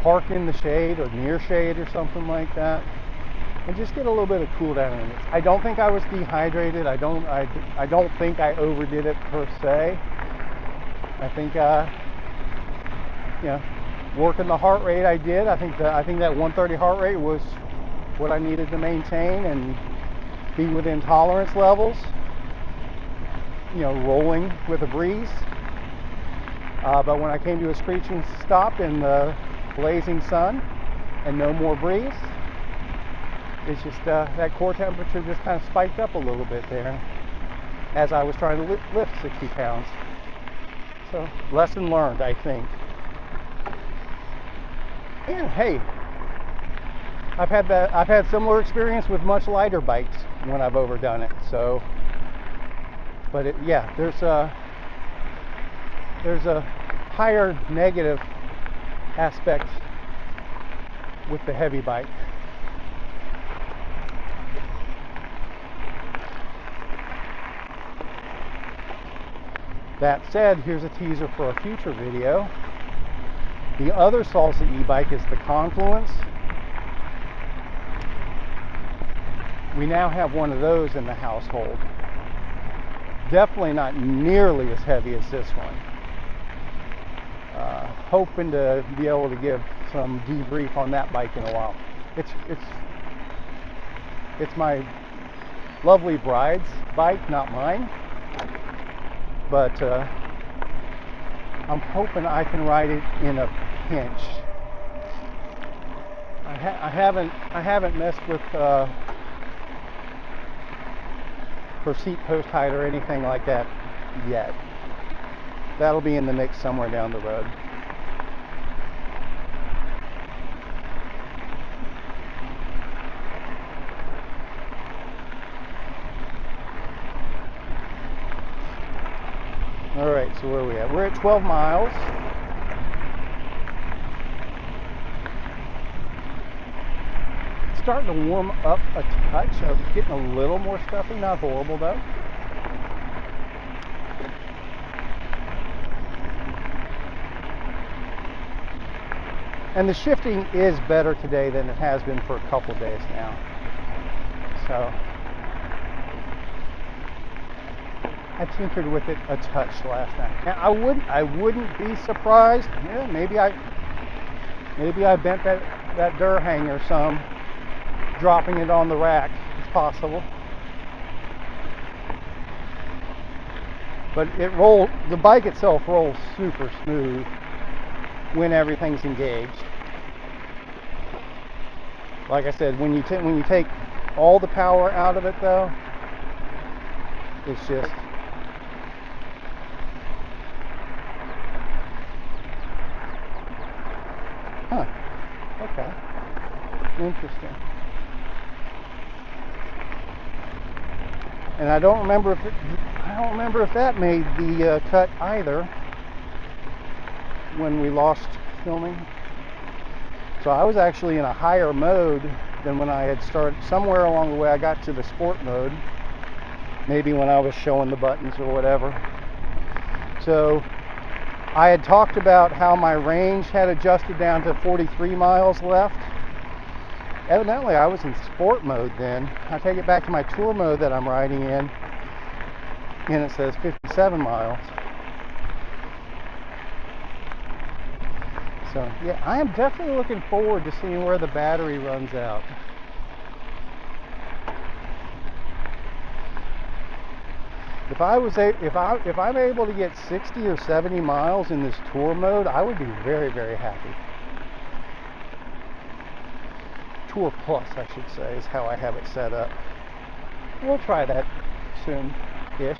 park in the shade or near shade or something like that, and just get a little bit of cool down in it. I don't think I was dehydrated. I don't think I overdid it per se. I think working the heart rate I did. I think that 130 heart rate was what I needed to maintain and be within tolerance levels. Rolling with a breeze. But when I came to a screeching stop in the blazing sun and no more breeze, it's just that core temperature just kind of spiked up a little bit there as I was trying to lift 60 pounds. So lesson learned, I think. And hey, I've had similar experience with much lighter bikes when I've overdone it. So, but there's a higher negative aspect with the heavy bike. That said, here's a teaser for a future video. The other Salsa e-bike is the Confluence. We now have one of those in the household. Definitely not nearly as heavy as this one. Hoping to be able to give some debrief on that bike in a while. It's my lovely bride's bike, not mine. But I'm hoping I can ride it in a pinch. I haven't messed with her seat post height or anything like that yet. That'll be in the mix somewhere down the road. All right, so where are we at? We're at 12 miles. It's starting to warm up a touch. I'm getting a little more stuffy, not horrible though. And the shifting is better today than it has been for a couple days now. So I tinkered with it a touch last night. Now I wouldn't be surprised. Yeah, maybe I bent that dur hanger some, dropping it on the rack. It's possible. But the bike itself rolls super smooth when everything's engaged. Like I said, when you take all the power out of it though, it's just okay. Interesting. And I don't remember if that made the cut either when we lost filming. So I was actually in a higher mode than when I had started. Somewhere along the way I got to the sport mode, maybe when I was showing the buttons or whatever. So I had talked about how my range had adjusted down to 43 miles left. Evidently I was in sport mode then. I take it back to my tour mode that I'm riding in, and it says 57 miles. So yeah, I am definitely looking forward to seeing where the battery runs out. If I'm able to get 60 or 70 miles in this tour mode, I would be very, very happy. Tour Plus, I should say, is how I have it set up. We'll try that soon-ish.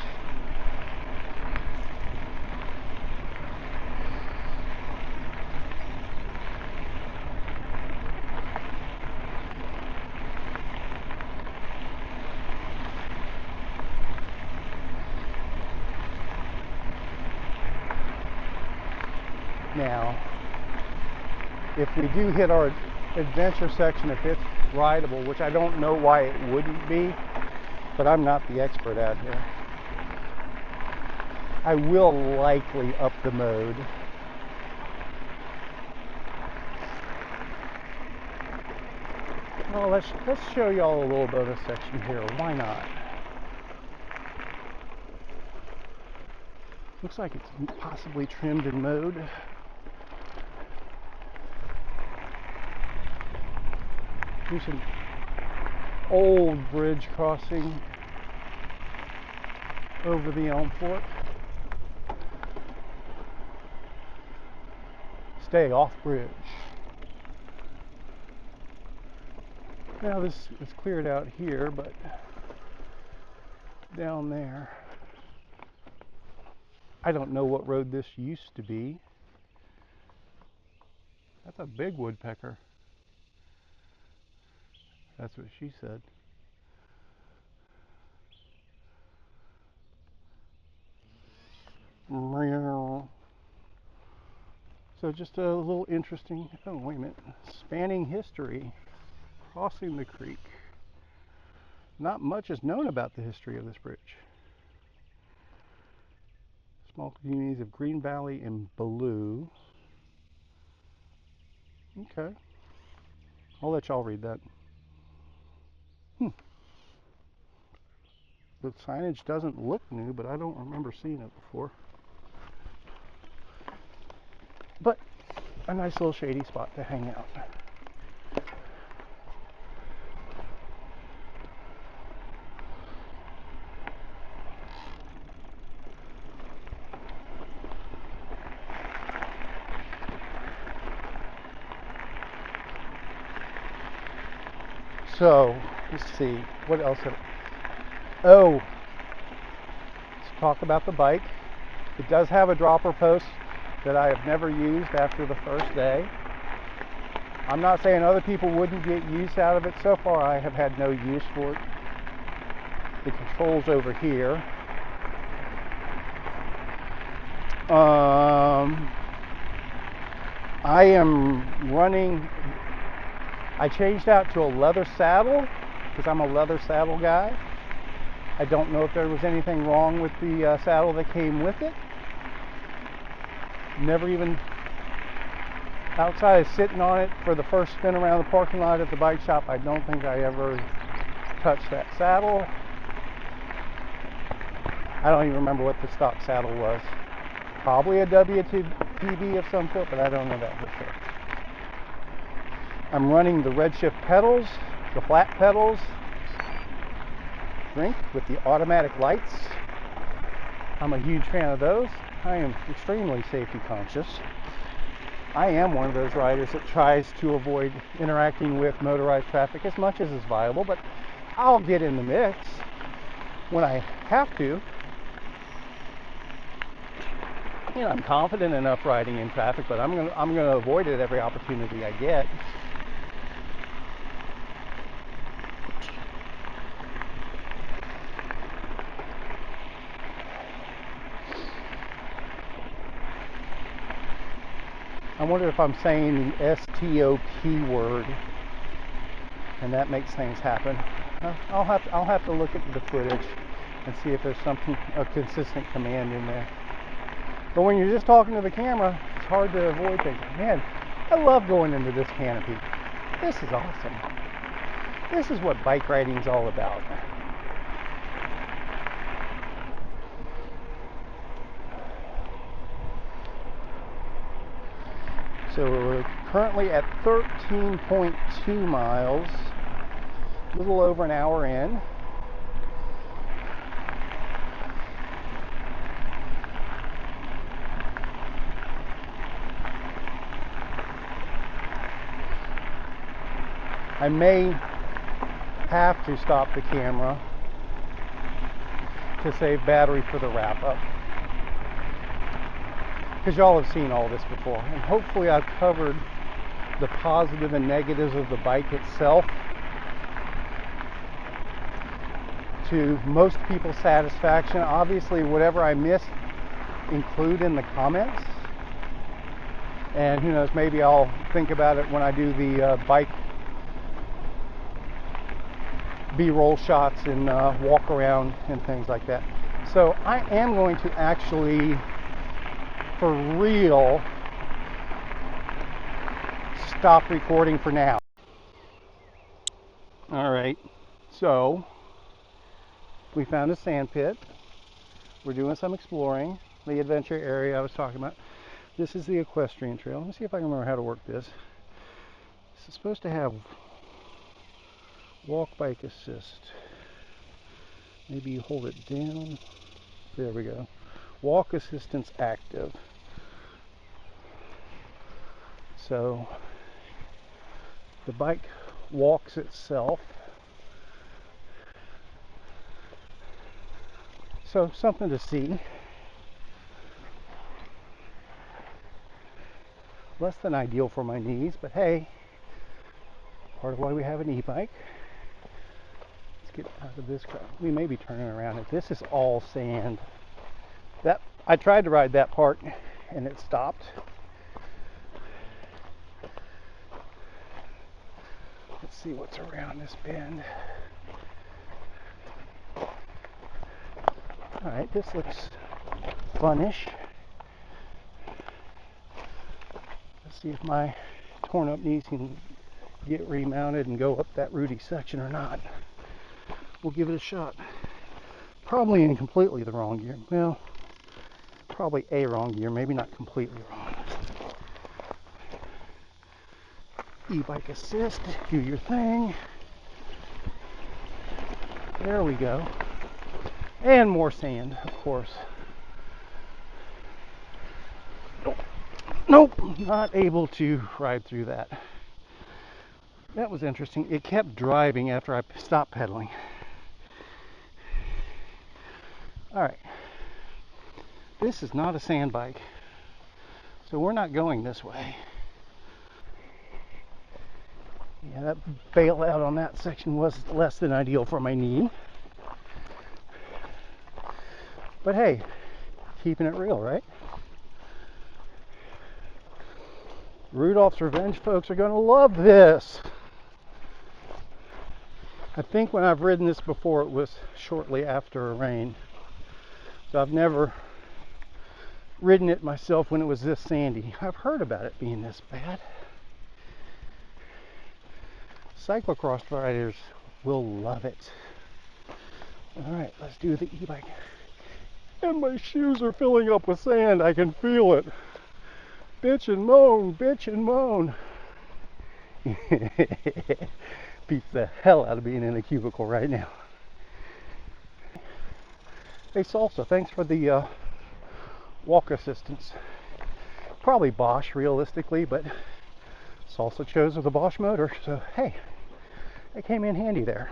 Now, if we do hit our adventure section, if it's rideable, which I don't know why it wouldn't be, but I'm not the expert out here, I will likely up the mode. Well, let's show y'all a little bonus section here. Why not? Looks like it's possibly trimmed in mode. Here's an old bridge crossing over the Elm Fork. Stay off bridge. Now this is cleared out here, but down there, I don't know what road this used to be. That's a big woodpecker. That's what she said. So just a little interesting, oh wait a minute, spanning history, crossing the creek. Not much is known about the history of this bridge. Small communities of Green Valley and blue. Okay. I'll let y'all read that. The signage doesn't look new, but I don't remember seeing it before. But a nice little shady spot to hang out. So, let's see, what else? Oh, let's talk about the bike. It does have a dropper post that I have never used after the first day. I'm not saying other people wouldn't get use out of it. So far, I have had no use for it. The controls over here. I am running. I changed out to a leather saddle because I'm a leather saddle guy. I don't know if there was anything wrong with the saddle that came with it. Never even, outside of sitting on it for the first spin around the parking lot at the bike shop, I don't think I ever touched that saddle. I don't even remember what the stock saddle was. Probably a WTB of some sort, but I don't know that for sure. I'm running the Redshift pedals, the flat pedals, drink with the automatic lights. I'm a huge fan of those. I am extremely safety conscious. I am one of those riders that tries to avoid interacting with motorized traffic as much as is viable, but I'll get in the mix when I have to. You know, I'm confident enough riding in traffic, but I'm gonna avoid it every opportunity I get. I wonder if I'm saying the STOP word, and that makes things happen. I'll have to look at the footage and see if there's a consistent command in there. But when you're just talking to the camera, it's hard to avoid things. Man, I love going into this canopy. This is awesome. This is what bike riding is all about. So we're currently at 13.2 miles, a little over an hour in. I may have to stop the camera to save battery for the wrap-up, because y'all have seen all this before, and hopefully I've covered the positive and negatives of the bike itself to most people's satisfaction. Obviously, whatever I miss, include in the comments, and who knows, maybe I'll think about it when I do the bike B-roll shots and walk around and things like that. So I am going to actually, for real, stop recording for now. All right, so we found a sand pit. We're doing some exploring, the adventure area I was talking about. This is the equestrian trail. Let me see if I can remember how to work this. This is supposed to have walk bike assist. Maybe you hold it down. There we go. Walk assistance active. So the bike walks itself. So something to see. Less than ideal for my knees, but hey, part of why we have an e-bike. Let's get out of this crowd. We may be turning around, and this is all sand. That I tried to ride that part and it stopped. Let's see what's around this bend. All right, this looks funish. Let's see if my torn up knees can get remounted and go up that rooty section or not. We'll give it a shot. Probably in completely the wrong gear. Well, probably a wrong gear, maybe not completely wrong. E-bike assist, do your thing. There we go. And more sand, of course. Nope, not able to ride through that. That was interesting. It kept driving after I stopped pedaling. All right. This is not a sand bike, so we're not going this way. Yeah, that bailout on that section was less than ideal for my knee. But hey, keeping it real, right? Rudolph's Revenge folks are going to love this. I think when I've ridden this before, it was shortly after a rain. So I've never ridden it myself when it was this sandy. I've heard about it being this bad. Cyclocross riders will love it. All right, let's do the e-bike. And my shoes are filling up with sand. I can feel it. Bitch and moan, bitch and moan. Beats the hell out of being in a cubicle right now. Hey Salsa, thanks for the walk assistance. Probably Bosch realistically, but Salsa chose with a Bosch motor, so hey, it came in handy there.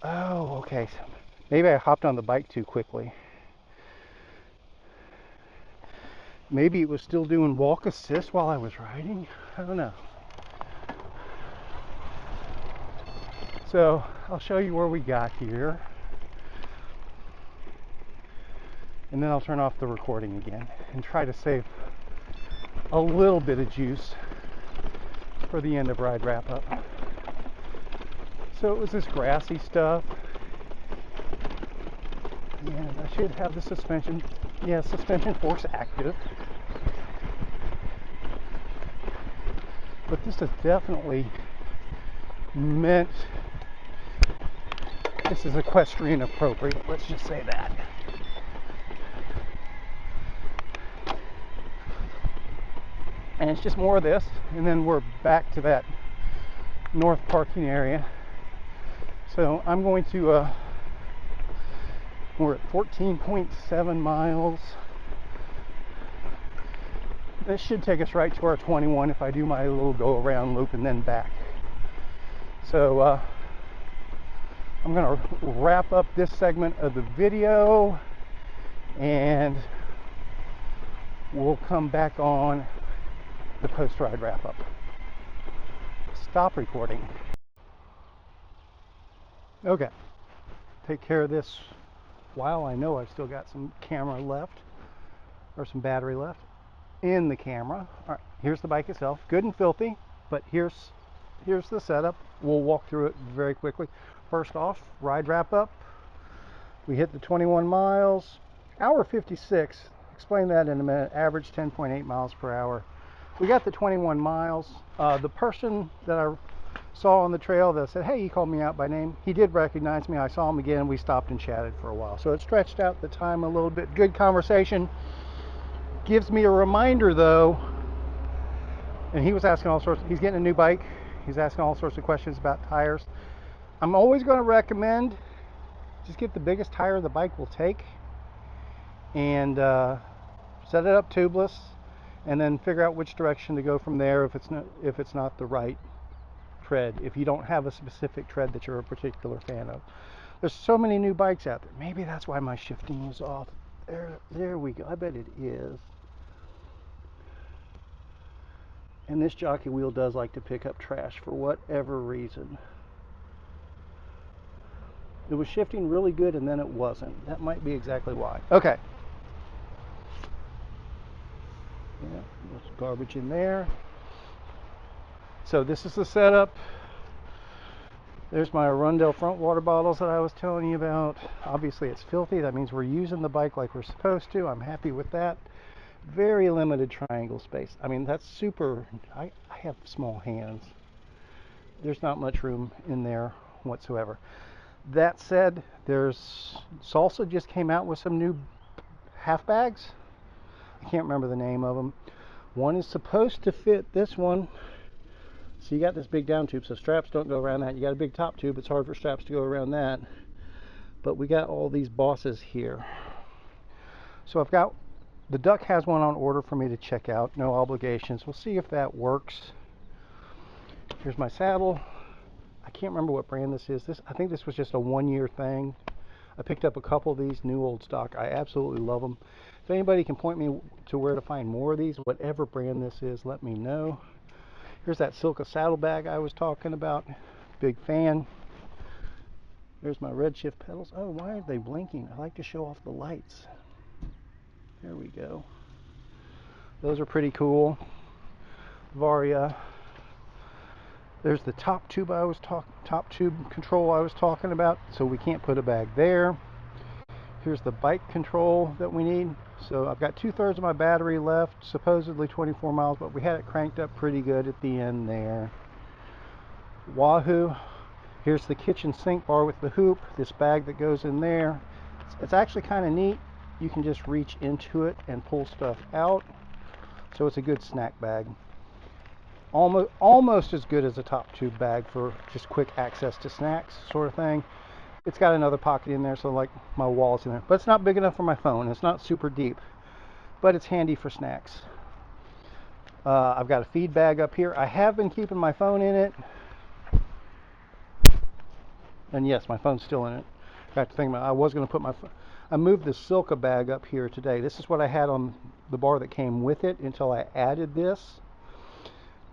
Oh, okay. So maybe I hopped on the bike too quickly. Maybe it was still doing walk assist while I was riding. I don't know. So I'll show you where we got here. And then I'll turn off the recording again and try to save a little bit of juice for the end of ride wrap up. So it was this grassy stuff. And I should have the suspension. Yeah, suspension force active. But this is definitely meant, this is equestrian appropriate, let's just say that. And it's just more of this, and then we're back to that north parking area. So I'm going to, we're at 14.7 miles. This should take us right to our 21 if I do my little go around loop and then back. So I'm going to wrap up this segment of the video and we'll come back on the post-ride wrap up. Stop recording. Okay, take care of this while I know I've still got some camera left or some battery left in the camera. All right, here's the bike itself, good and filthy, but here's the setup. We'll walk through it very quickly. First off, ride wrap up. We hit the 21 miles, hour 56. Explain that in a minute. Average 10.8 miles per hour. We got the 21 miles. The person that I saw on the trail that said, hey, he called me out by name, he did recognize me. I saw him again. We stopped and chatted for a while. So it stretched out the time a little bit. Good conversation. Gives me a reminder though, and he was asking all sorts, he's getting a new bike. He's asking all sorts of questions about tires. I'm always going to recommend just get the biggest tire the bike will take and set it up tubeless, and then figure out which direction to go from there if it's not the right tread, if you don't have a specific tread that you're a particular fan of. There's so many new bikes out there. Maybe that's why my shifting was off. There we go. I bet it is. And this jockey wheel does like to pick up trash for whatever reason. It was shifting really good and then it wasn't. That might be exactly why. Okay. Yeah, there's garbage in there. So this is the setup. There's my Arundel front water bottles that I was telling you about. Obviously it's filthy. That means we're using the bike like we're supposed to. I'm happy with that. Very limited triangle space. I mean, that's super. I have small hands. There's not much room in there whatsoever. That said, there's Salsa just came out with some new half bags. I can't remember the name of them. One is supposed to fit this one. So you got this big down tube, so straps don't go around that. You got a big top tube, it's hard for straps to go around that. But we got all these bosses here. So I've got, the Duck has one on order for me to check out, no obligations. We'll see if that works. Here's my saddle. I can't remember what brand this is. I think this was just a 1-year thing. I picked up a couple of these new old stock. I absolutely love them. If anybody can point me to where to find more of these, whatever brand this is, let me know. Here's that Silka saddlebag I was talking about. Big fan. There's my Redshift pedals. Oh, why are they blinking? I like to show off the lights. There we go. Those are pretty cool. Varia. There's the top tube control I was talking about, so we can't put a bag there. Here's the bike control that we need. So I've got 2/3 of my battery left, supposedly 24 miles, but we had it cranked up pretty good at the end there. Wahoo. Here's the kitchen sink bar with the hoop, this bag that goes in there. It's actually kind of neat. You can just reach into it and pull stuff out. So it's a good snack bag. Almost as good as a top tube bag for just quick access to snacks sort of thing. It's got another pocket in there, so like my wallet's in there, but it's not big enough for my phone. It's not super deep, but it's handy for snacks. I've got a feed bag up here. I have been keeping my phone in it, and yes, my phone's still in it. Got to think about it. I was going to put I moved the Silka bag up here today. This is what I had on the bar that came with it until I added this,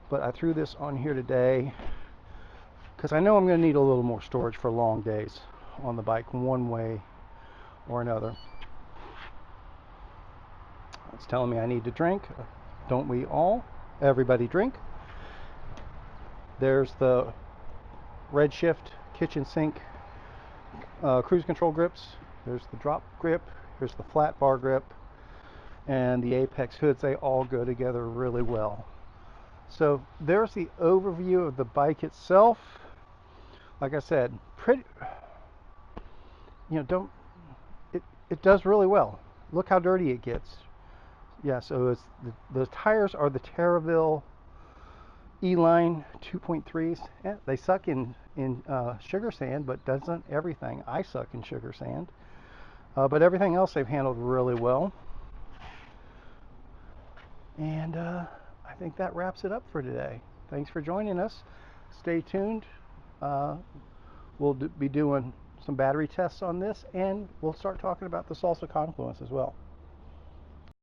but I threw this on here today because I know I'm going to need a little more storage for long days on the bike, one way or another. It's telling me I need to drink. Don't we all? Everybody drink. There's the Redshift kitchen sink cruise control grips. There's the drop grip. Here's the flat bar grip. And the Apex hoods. They all go together really well. So there's the overview of the bike itself. Like I said, pretty, it does really well. Look how dirty it gets. Yeah, so it's the tires are the Terraville E-Line 2.3s. Yeah, they suck in sugar sand, but doesn't everything. I suck in sugar sand. But everything else they've handled really well. And I think that wraps it up for today. Thanks for joining us. Stay tuned. We'll be doing some battery tests on this, and we'll start talking about the Salsa Confluence as well.